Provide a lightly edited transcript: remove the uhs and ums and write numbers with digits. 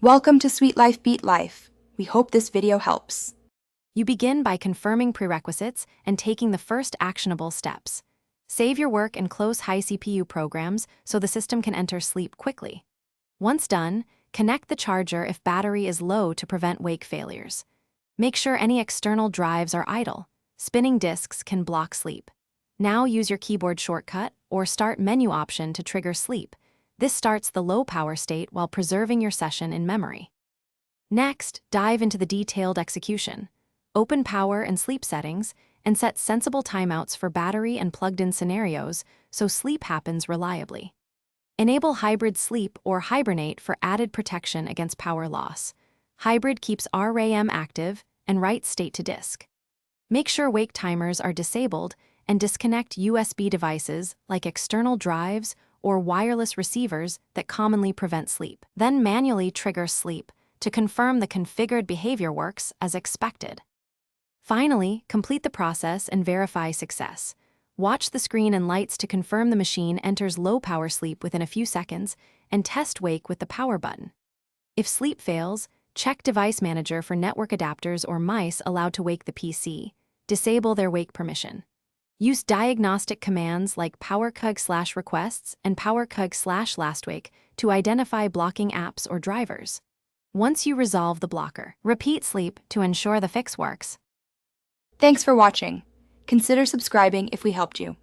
Welcome to Sweet Life Beat Life. We hope this video helps. You begin by confirming prerequisites and taking the first actionable steps. Save your work and close high CPU programs so the system can enter sleep quickly. Once done, connect the charger if battery is low to prevent wake failures. Make sure any external drives are idle. Spinning disks can block sleep. Now use your keyboard shortcut or start menu option to trigger sleep. This starts the low power state while preserving your session in memory. Next, dive into the detailed execution. Open power and sleep settings and set sensible timeouts for battery and plugged-in scenarios so sleep happens reliably. Enable hybrid sleep or hibernate for added protection against power loss. Hybrid keeps RAM active and writes state to disk. Make sure wake timers are disabled and disconnect USB devices like external drives or wireless receivers that commonly prevent sleep. Then manually trigger sleep to confirm the configured behavior works as expected. Finally, complete the process and verify success. Watch the screen and lights to confirm the machine enters low power sleep within a few seconds and test wake with the power button. If sleep fails, check Device Manager for network adapters or mice allowed to wake the PC. Disable their wake permission. Use diagnostic commands like powercug/requests and powercug/lastwake to identify blocking apps or drivers. Once you resolve the blocker, repeat sleep to ensure the fix works. Thanks for watching. Consider subscribing if we helped you.